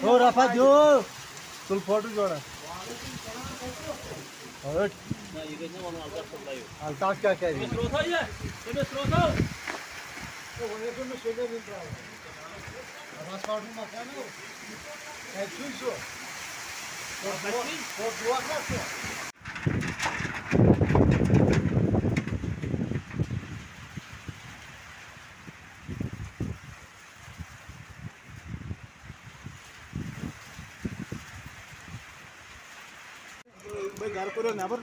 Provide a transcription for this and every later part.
ओ रफा जो तुल फोटो जोड़ा और अल्ताफ क्या कह रही है घर पर नबर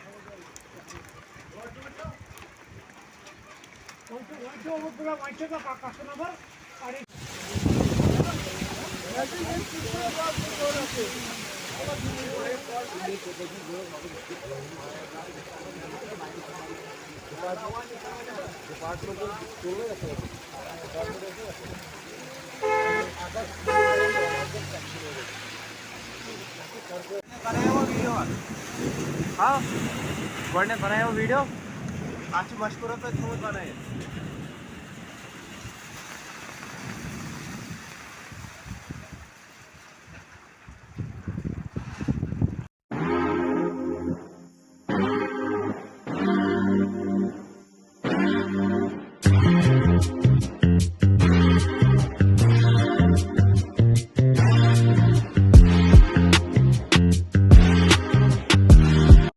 हाँ गॉड ने बनाया वो वीडियो आज मशहूर है तो बनाए